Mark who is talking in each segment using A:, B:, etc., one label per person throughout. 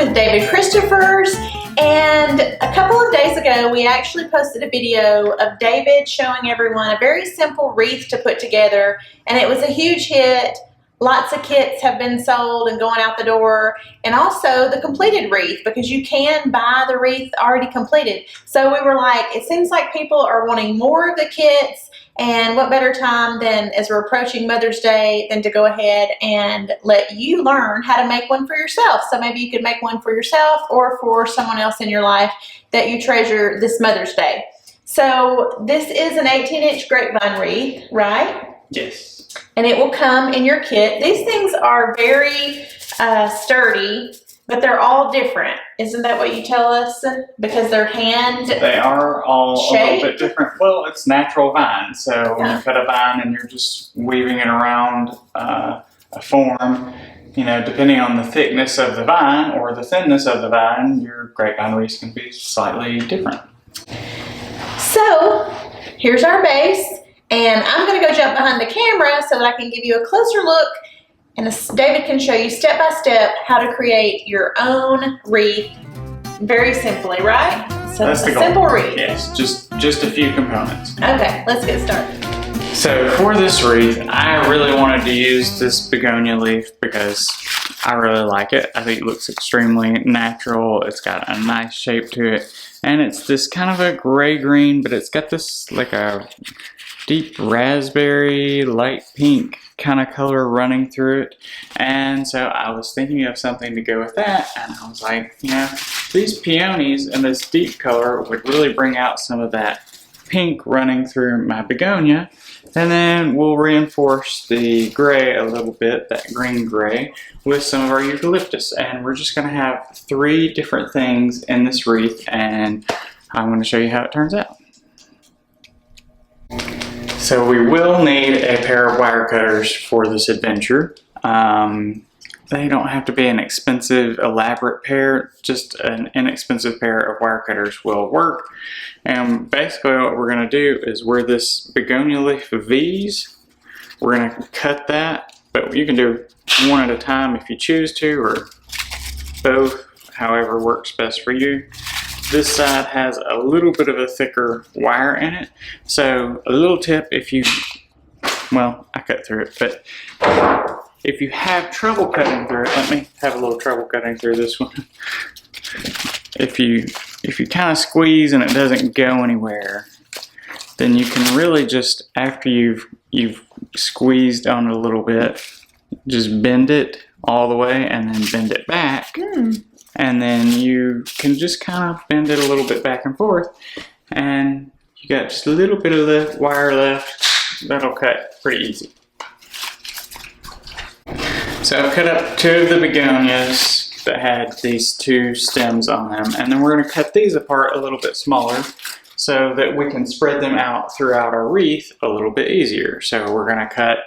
A: with David Christopher's, and a couple of days ago we actually posted a video of David showing everyone a very simple wreath to put together, and it was a huge hit. Lots of kits have been sold and going out the door, and also the completed wreath, because you can buy the wreath already completed. So we were like, it seems like people are wanting more of the kits, and what better time than as we're approaching Mother's Day than to go ahead and let you learn how to make one for yourself. So maybe you could make one for yourself or for someone else in your life that you treasure this Mother's Day. So this is an 18-inch grapevine wreath, right?
B: Yes.
A: And it will come in your kit. These things are very sturdy, but they're all different. Isn't that what you tell us? Because they're hand
B: They are all
A: shaped?
B: a little bit different. Well, it's natural vine. So when you cut a vine and you're just weaving it around a form, you know, depending on the thickness of the vine or the thinness of the vine, your grapevine wreath can be slightly different.
A: So here's our base. And I'm going to go jump behind the camera so that I can give you a closer look, and David can show you step by step how to create your own wreath very simply, right? So
B: That's
A: a simple wreath.
B: Yes, just a few components.
A: Okay, let's get started.
B: So for this wreath, I really wanted to use this begonia leaf because I really like it. I think it looks extremely natural. It's got a nice shape to it, and it's this kind of a gray-green, but it's got this like a deep raspberry, light pink kind of color running through it. And so I was thinking of something to go with that, and I was like, you know, these peonies and this deep color would really bring out some of that pink running through my begonia, and then we'll reinforce the gray a little bit, that green gray, with some of our eucalyptus. And we're just going to have 3 different things in this wreath, and I'm going to show you how it turns out. So we will need a pair of wire cutters for this adventure. They don't have to be an expensive, elaborate pair. Just an inexpensive pair of wire cutters will work. And basically what we're going to do is where this begonia leaf V's, we're going to cut that. But you can do one at a time if you choose to, or both, however works best for you. This side has a little bit of a thicker wire in it. So a little tip, if you, well, I cut through it, but if you have trouble cutting through it, let me have a little trouble cutting through this one. If you kind of squeeze and it doesn't go anywhere, then you can really just, after you've squeezed on it a little bit, just bend it all the way and then bend it back. And then you can just kind of bend it a little bit back and forth, and you got just a little bit of the wire left. That'll cut pretty easy. So I've cut up 2 of the begonias that had these 2 stems on them, and then we're going to cut these apart a little bit smaller so that we can spread them out throughout our wreath a little bit easier. So we're going to cut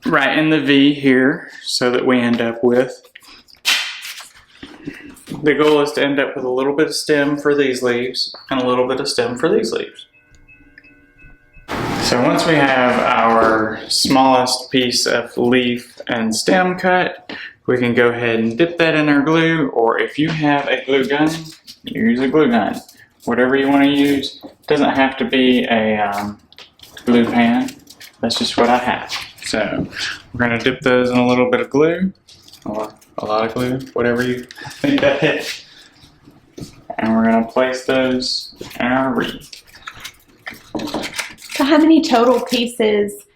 B: right in the V here so that we end up with, the goal is to end up with a little bit of stem for these leaves and a little bit of stem for these leaves. So once we have our smallest piece of leaf and stem cut, we can go ahead and dip that in our glue, or if you have a glue gun, use a glue gun. Whatever you want to use. It doesn't have to be a glue pan. That's just what I have. So we're going to dip those in a little bit of glue, or a lot of glue, whatever you think that is. And we're going to place those in our wreath.
A: So how many total pieces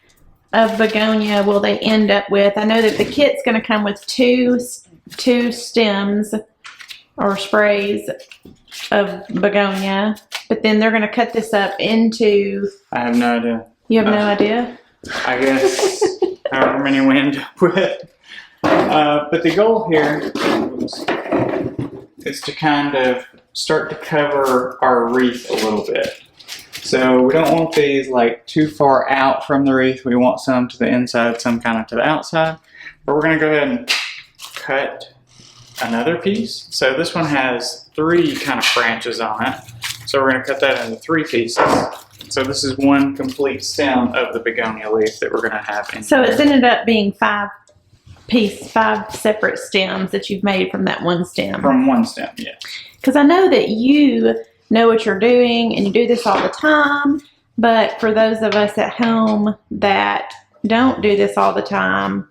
A: of begonia will they end up with? I know that the kit's going to come with two stems or sprays of begonia, but then they're going to cut this up into...
B: I have no idea.
A: You have no idea?
B: I guess however many we end up with. But the goal here is to kind of start to cover our wreath a little bit. So we don't want these like too far out from the wreath. We want some to the inside, some kind of to the outside. But we're going to go ahead and cut another piece. So this one has 3 kind of branches on it. So we're going to cut that into 3 pieces. So this is one complete stem of the begonia leaf that we're going to have in
A: So
B: here.
A: it's ended up being 5 five separate stems that you've made from that one stem.
B: From one stem, yeah.
A: Because I know that you know what you're doing and you do this all the time, but for those of us at home that don't do this all the time,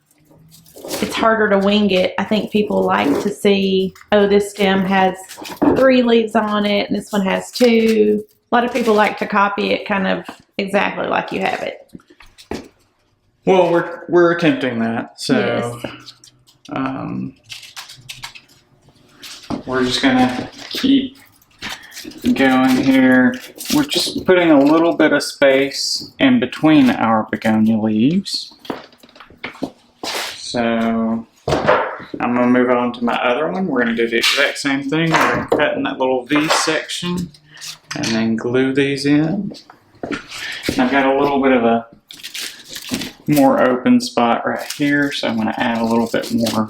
A: it's harder to wing it. I think people like to see, oh, this stem has 3 leaves on it and this one has 2. A lot of people like to copy it kind of exactly like you have it.
B: Well, we're attempting that, so
A: Yes.
B: We're just gonna keep going here. We're just putting a little bit of space in between our begonia leaves. So I'm gonna move on to my other one. We're gonna do the exact same thing. We're gonna cut in that little V section and then glue these in. And I've got a little bit of a more open spot right here, so I'm going to add a little bit more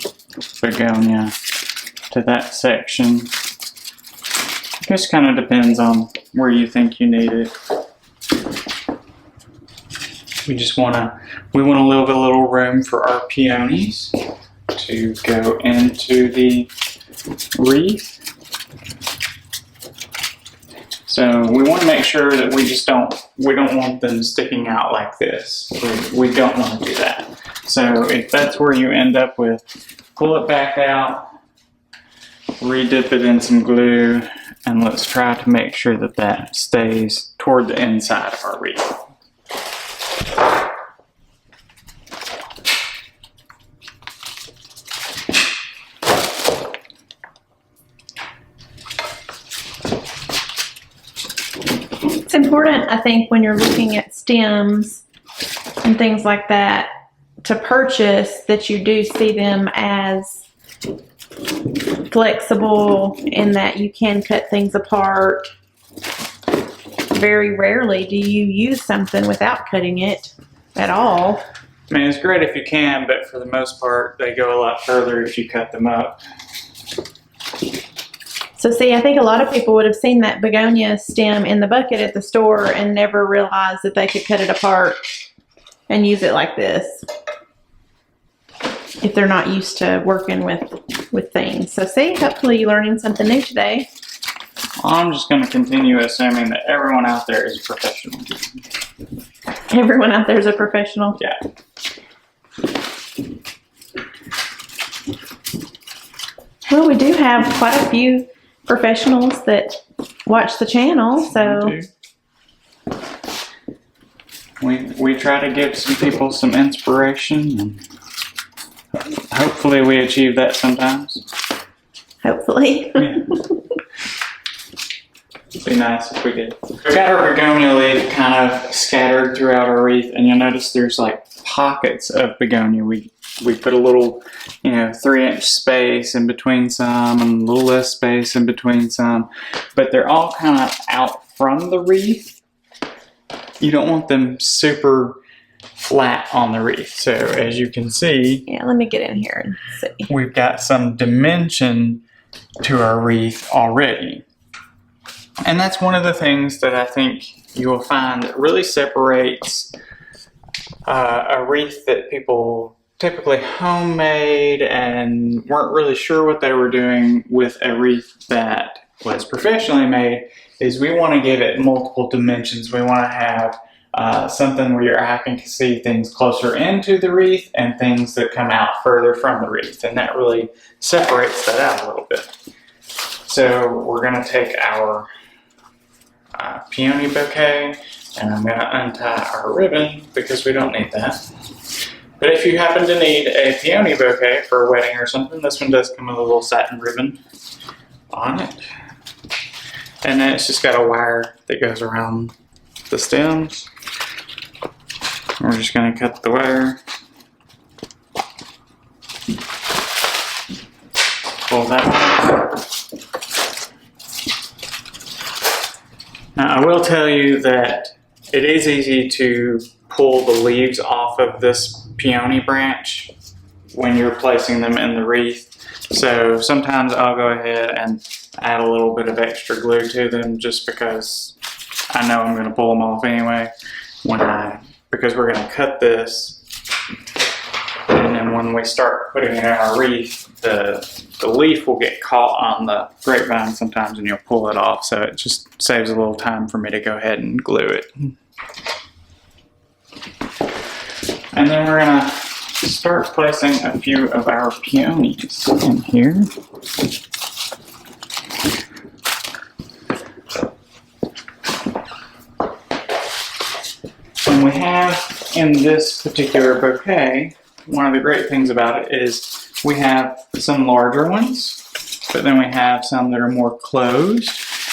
B: begonia to that section. It just kind of depends on where you think you need it. We want to leave a little room for our peonies to go into the wreath. So we want to make sure that we don't want them sticking out like this. We don't want to do that. So if that's where you end up with, pull it back out, re-dip it in some glue, and let's try to make sure that that stays toward the inside of our wreath.
A: It's important, I think, when you're looking at stems and things like that, to purchase that you do see them as flexible in that you can cut things apart. Very rarely do you use something without cutting it at all.
B: I mean, it's great if you can, but for the most part, they go a lot further if you cut them up.
A: So see, I think a lot of people would have seen that begonia stem in the bucket at the store and never realized that they could cut it apart and use it like this if they're not used to working with things. So see, hopefully you're learning something new today.
B: I'm just going to continue assuming that everyone out there is a professional.
A: Everyone out there is a professional.
B: Yeah.
A: Well, we do have quite a few professionals that watch the channel, so
B: we try to give some people some inspiration, and hopefully we achieve that sometimes.
A: hopefully.
B: Yeah. It'd be nice if we did. We've got our begonia leaf kind of scattered throughout our wreath, and you'll notice there's like pockets of begonia. We put a little, 3-inch space in between some and a little less space in between some, but they're all kind of out from the wreath. You don't want them super flat on the wreath. So as you can see,
A: Yeah, let me get in here and see.
B: we've got some dimension to our wreath already. And that's one of the things that I think you will find that really separates a wreath that people typically homemade and weren't really sure what they were doing with a wreath that was professionally made, is we want to give it multiple dimensions. We want to have something where your eye can see things closer into the wreath and things that come out further from the wreath, and that really separates that out a little bit. So we're going to take our peony bouquet, and I'm going to untie our ribbon because we don't need that. But if you happen to need a peony bouquet for a wedding or something, this one does come with a little satin ribbon on it. And then it's just got a wire that goes around the stems. We're just going to cut the wire. Pull that out. Now I will tell you that it is easy to pull the leaves off of this peony branch when you're placing them in the wreath. So sometimes I'll go ahead and add a little bit of extra glue to them just because I know I'm going to pull them off anyway because we're going to cut this and then and when we start putting it in our wreath, the leaf will get caught on the grapevine sometimes and you'll pull it off, so it just saves a little time for me to go ahead and glue it. And then we're gonna start placing a few of our peonies in here. And we have in this particular bouquet, one of the great things about it is we have some larger ones, but then we have some that are more closed,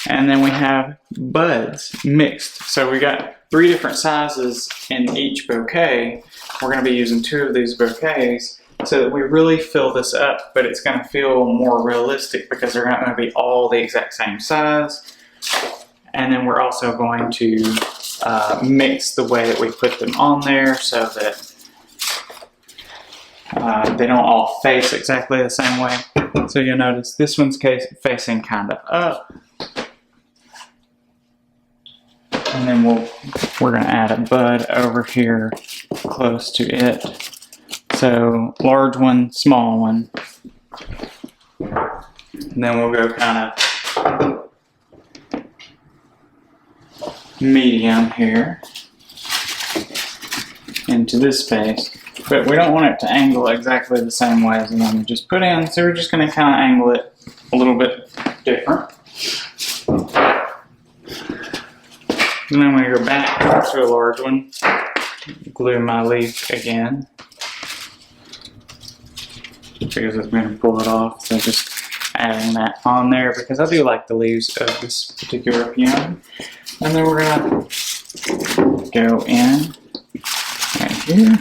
B: and then we have buds mixed. So we got 3 different sizes in each bouquet. We're going to be using 2 of these bouquets so that we really fill this up, but it's going to feel more realistic because they're not going to be all the exact same size. And then we're also going to mix the way that we put them on there so that they don't all face exactly the same way. So you'll notice this one's facing kind of up. And then we're going to add a bud over here close to it. So large one, small one. And then we'll go kind of medium here into this space. But we don't want it to angle exactly the same way as the one we just put in, so we're just going to kind of angle it a little bit different. And then when we go back to a large one, glue my leaf again because it's going to pull it off. So just adding that on there because I do like the leaves of this particular peony. And then we're going to go in right here.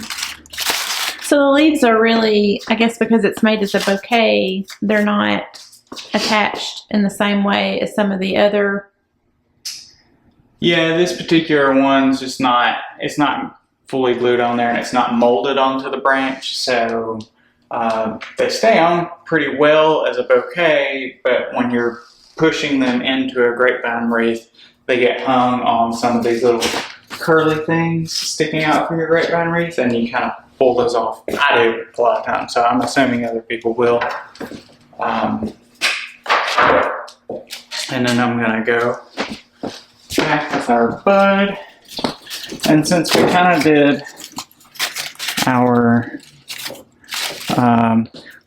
A: So the leaves are really, I guess because it's made as a bouquet, they're not attached in the same way as some of the other.
B: Yeah, this particular one's just not, it's not fully glued on there and it's not molded onto the branch. So they stay on pretty well as a bouquet, but when you're pushing them into a grapevine wreath, they get hung on some of these little curly things sticking out from your grapevine wreath, and you kind of pull those off. I do a lot of times, so I'm assuming other people will. And then I'm gonna go back with our bud, and since we kind of did our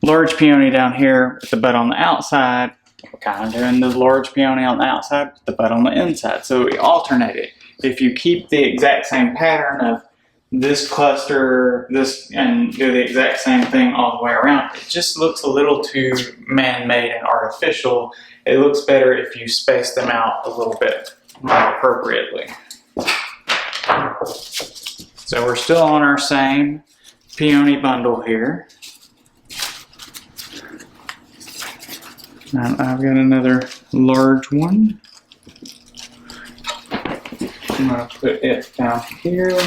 B: large peony down here with the bud on the outside, we're kind of doing the large peony on the outside with the bud on the inside, so we alternate it. If you keep the exact same pattern of this cluster, this, and do the exact same thing all the way around, it just looks a little too man-made and artificial. It looks better if you space them out a little bit more appropriately. So we're still on our same Peony Bundle here. Now I've got another large one. I'm going to put it down here.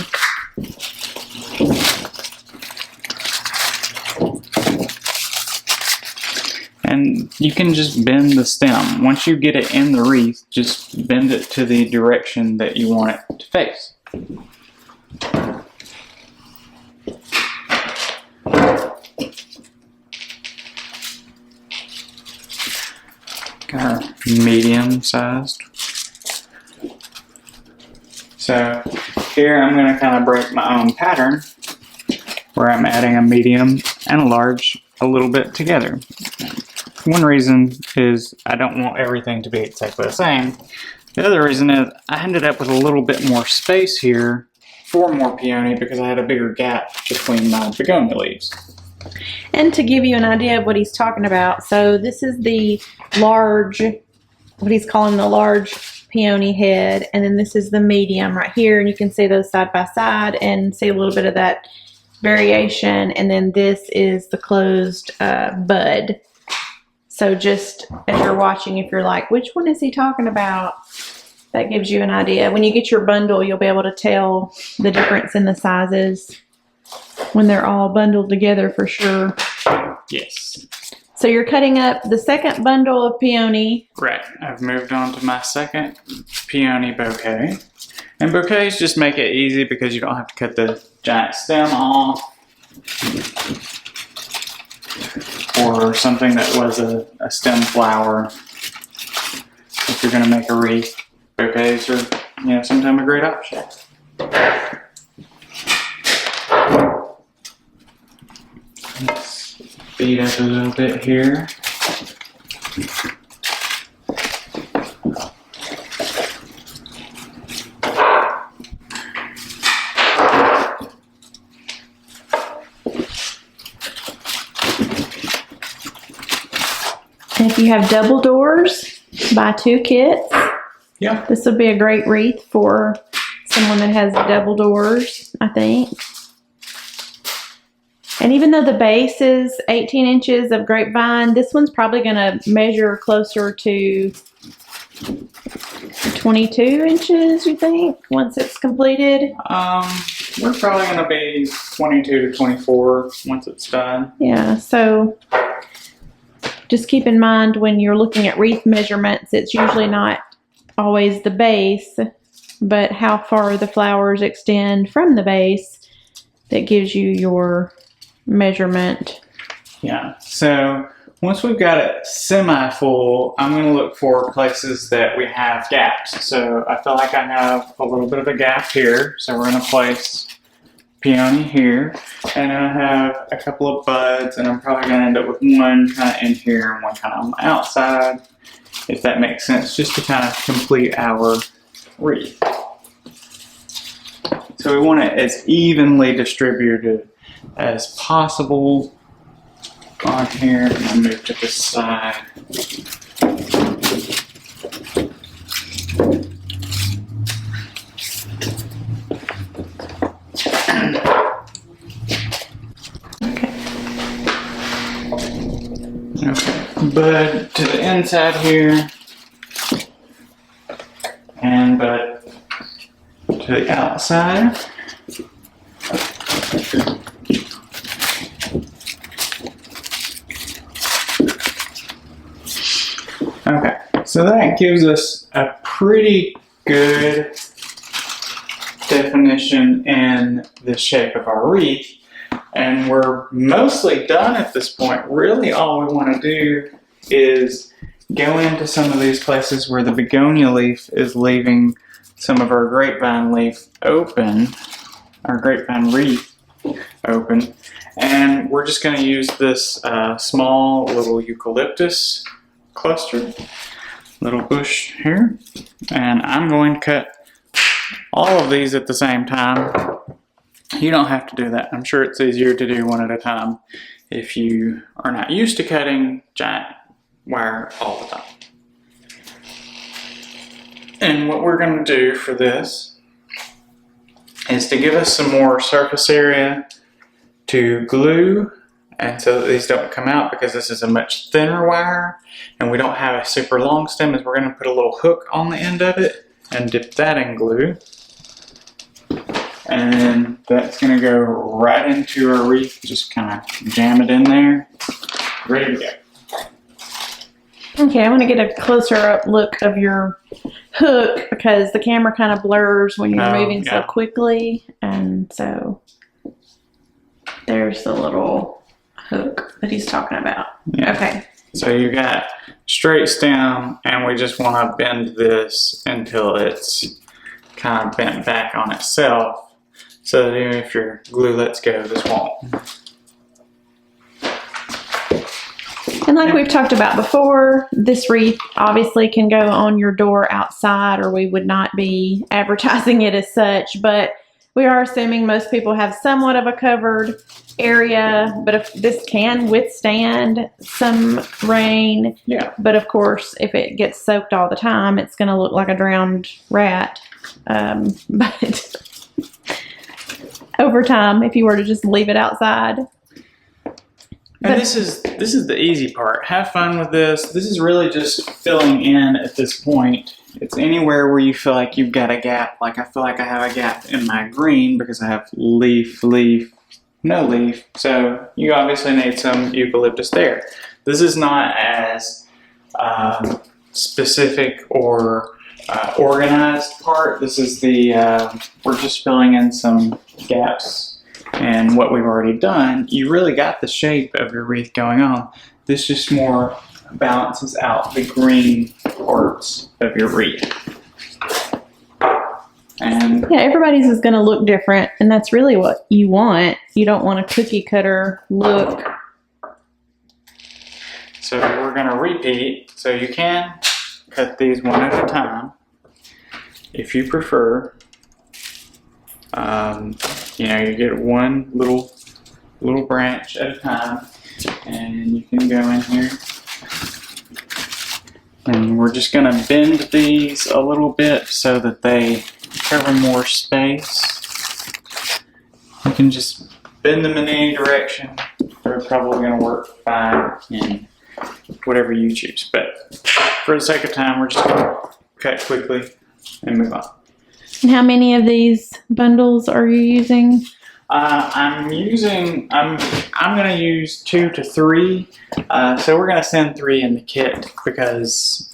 B: And you can just bend the stem. Once you get it in the wreath, just bend it to the direction that you want it to face. Got our medium sized. So here I'm going to kind of break my own pattern where I'm adding a medium and a large a little bit together. One reason is I don't want everything to be exactly the same. The other reason is I ended up with a little bit more space here for more peony because I had a bigger gap between my begonia leaves.
A: And to give you an idea of what he's talking about, so this is the large, what he's calling the large peony head, and then this is the medium right here, and you can see those side by side and see a little bit of that variation, and then this is the closed bud. So just as you're watching, if you're like, which one is he talking about? That gives you an idea. When you get your bundle, you'll be able to tell the difference in the sizes when they're all bundled together for sure.
B: Yes.
A: So you're cutting up the second bundle of peony.
B: Right. I've moved on to my second peony bouquet. And bouquets just make it easy because you don't have to cut the giant stem off. or something that was a stem flower if you're going to make a wreath. Bouquets are, sometimes a great option. Let's speed up a little bit here.
A: And if you have double doors, buy 2 kits.
B: Yeah.
A: This would be a great wreath for someone that has double doors, I think. And even though the base is 18 inches of grapevine, this one's probably going to measure closer to 22 inches, you think, once it's completed?
B: We're probably going to be 22 to 24 once it's done.
A: Yeah, so just keep in mind when you're looking at wreath measurements, it's usually not always the base, but how far the flowers extend from the base that gives you your measurement.
B: Yeah, so once we've got it semi-full, I'm going to look for places that we have gaps. So I feel like I have a little bit of a gap here, so we're going to place peony here, and then I have a couple of buds, and I'm probably going to end up with one kind of in here and one kind of on the outside, if that makes sense, just to kind of complete our wreath. So we want it as evenly distributed as possible on here. I'm going to move to the side. Okay, bud to the inside here, and bud to the outside. Okay, so that gives us a pretty good definition in the shape of our wreath. And we're mostly done at this point. Really all we want to do is go into some of these places where the begonia leaf is leaving some of our grapevine leaf open, our grapevine wreath open. And we're just going to use this small little eucalyptus cluster, little bush here. And I'm going to cut all of these at the same time. You don't have to do that. I'm sure it's easier to do one at a time if you are not used to cutting giant wire all the time. And what we're going to do for this is to give us some more surface area to glue, and so that these don't come out, because this is a much thinner wire and we don't have a super long stem, is we're going to put a little hook on the end of it and dip that in glue. And then that's going to go right into our wreath. Just kind of jam it in there. Ready to go.
A: Okay, I want to get a closer up look of your hook because the camera kind of blurs when you're moving so quickly. And so there's the little hook that he's talking about.
B: Yeah.
A: Okay.
B: So you got straight stem, and we just want to bend this until it's kind of bent back on itself, so that even if your glue lets go, this won't.
A: And like we've talked about before, this wreath obviously can go on your door outside, or we would not be advertising it as such, but we are assuming most people have somewhat of a covered area, but if this can withstand some rain.
B: Yeah.
A: But of course, if it gets soaked all the time, it's going to look like a drowned rat. But over time, if you were to just leave it outside.
B: And this is the easy part. Have fun with this. This is really just filling in at this point. It's anywhere where you feel like you've got a gap. Like I feel like I have a gap in my green because I have leaf, no leaf. So you obviously need some eucalyptus there. This is not as specific or organized part. This is the, we're just filling in some gaps and what we've already done, you really got the shape of your wreath going on. This just more balances out the green parts of your wreath. And
A: yeah, everybody's is going to look different, and that's really what you want. You don't want a cookie cutter look.
B: so we're going to repeat. So you can cut these one at a time if you prefer. You know, you get one little branch at a time, and you can go in here. And we're just going to bend these a little bit so that they cover more space. You can just bend them in any direction. They're probably going to work fine in whatever you choose. But for the sake of time, we're just going to cut quickly and move on.
A: And how many of these bundles are you using?
B: I'm going to use 2 to 3. So we're going to send 3 in the kit because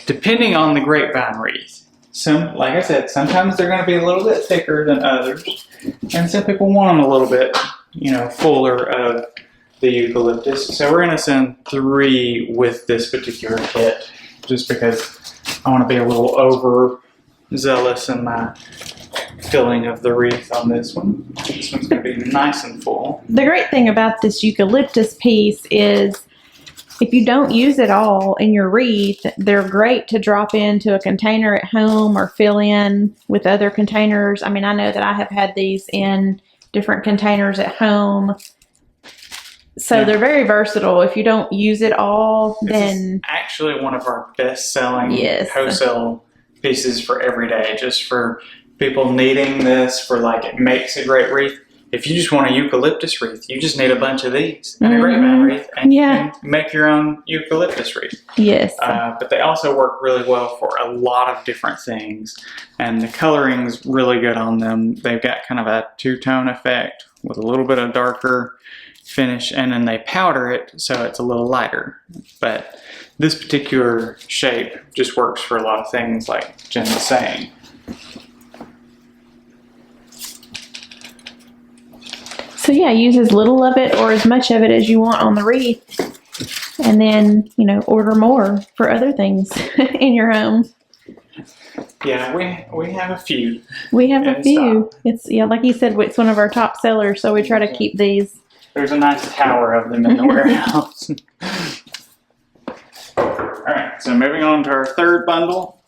B: depending on the grapevine wreath, like I said, sometimes they're going to be a little bit thicker than others, and some people want them a little bit, you know, fuller of the eucalyptus. So we're going to send 3 with this particular kit, just because I want to be a little overzealous in my filling of the wreath on this one. This one's going to be nice and full.
A: The great thing about this eucalyptus piece is if you don't use it all in your wreath, they're great to drop into a container at home or fill in with other containers. I mean, I know that I have had these in different containers at home. So they're very versatile. If you don't use it all, then...
B: This is actually one of our best-selling wholesale pieces for every day, just for people needing this for, like, it makes a great wreath. If you just want a eucalyptus wreath, you just need a bunch of these and a grapevine wreath, and you can make your own eucalyptus wreath.
A: Yes.
B: But they also work really well for a lot of different things, and the coloring's really good on them. They've got kind of a two-tone effect with a little bit of darker finish, and then they powder it so it's a little lighter. But this particular shape just works for a lot of things, like Jen was saying.
A: So yeah, use as little of it or as much of it as you want on the wreath, and then, you know, order more for other things in your home.
B: Yeah, we have a few.
A: We have a few. It's, yeah, like you said, it's one of our top sellers, so we try to keep these.
B: There's a nice tower of them in the warehouse. Alright, so moving on to our third bundle.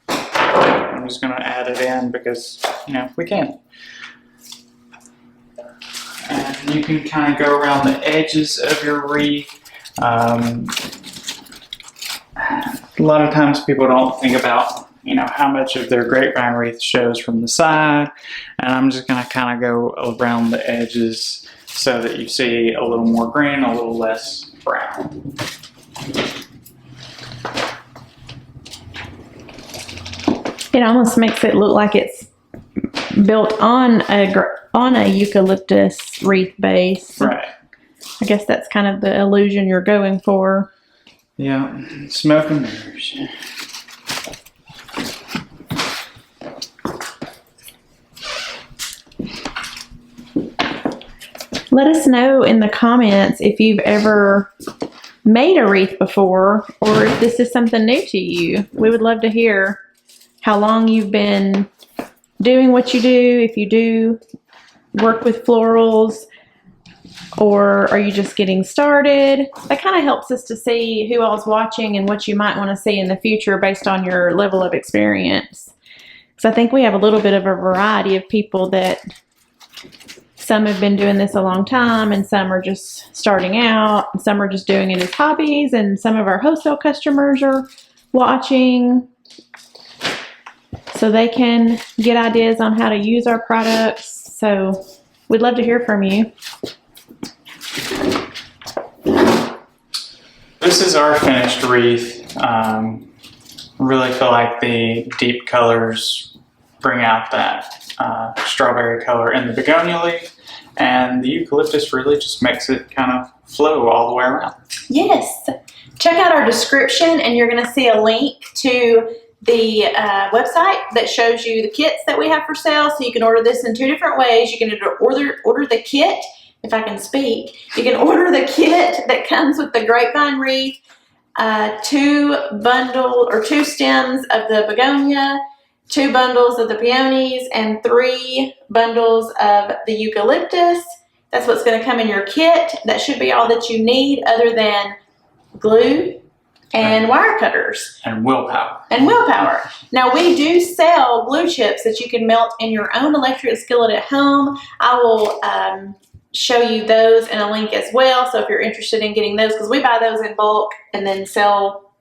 B: I'm just going to add it in because, you know, we can. And you can kind of go around the edges of your wreath. A lot of times people don't think about, you know, how much of their grapevine wreath shows from the side. And I'm just going to kind of go around the edges so that you see a little more green, a little less brown.
A: It almost makes it look like it's built on a eucalyptus wreath base.
B: Right.
A: I guess that's kind of the illusion you're going for.
B: Yeah, smoke and mirrors.
A: Let us know in the comments if you've ever made a wreath before, or if this is something new to you. We would love to hear how long you've been doing what you do, if you do work with florals, or are you just getting started. That kind of helps us to see who all's watching and what you might want to see in the future based on your level of experience. So I think we have a little bit of a variety of people that some have been doing this a long time, and some are just starting out, and some are just doing it as hobbies, and some of our wholesale customers are watching so they can get ideas on how to use our products. So we'd love to hear from you.
B: This is our finished wreath. Really feel like the deep colors bring out that strawberry color in the begonia leaf, and the eucalyptus really just makes it kind of flow all the way around.
A: Yes. Check out our description and you're going to see a link to the website that shows you the kits that we have for sale. So you can order this in 2 different ways. You can order the kit, if I can speak. You can order the kit that comes with the Grapevine Wreath, 2 stems of the begonia, 2 bundles of the peonies, and 3 bundles of the eucalyptus. That's what's going to come in your kit. That should be all that you need, other than glue and wire cutters.
B: And willpower.
A: Now, we do sell glue chips that you can melt in your own electric skillet at home. I will show you those in a link as well. So if you're interested in getting those, because we buy those in bulk and then sell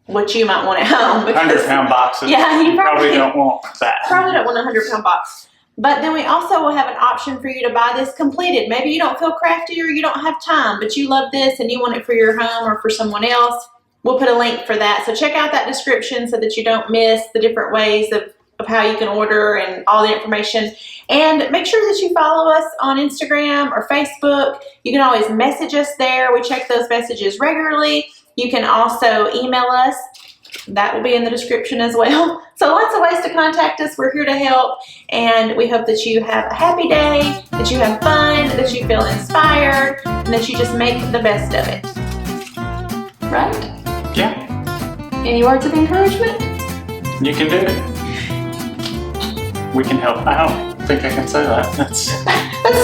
A: what you might want at home.
B: 100-pound boxes.
A: Yeah, you probably
B: don't want that.
A: Probably don't want a 100-pound box. But then we also will have an option for you to buy this completed. Maybe you don't feel crafty or you don't have time, but you love this and you want it for your home or for someone else. We'll put a link for that. So check out that description so that you don't miss the different ways of how you can order and all the information. And make sure that you follow us on Instagram or Facebook. You can always message us there. We check those messages regularly. You can also email us. That will be in the description as well. So lots of ways to contact us. We're here to help. And we hope that you have a happy day, that you have fun, that you feel inspired, and that you just make the best of it. Right?
B: Yeah.
A: Any words of encouragement?
B: You can do it. We can help. I don't think I can say that. That's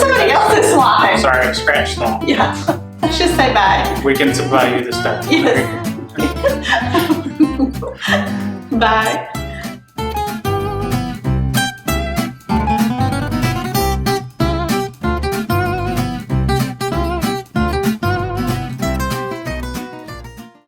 A: somebody else's line.
B: Sorry, I scratched that.
A: Yeah. Let's just say bye.
B: We can supply you the stuff.
A: Yes. Bye.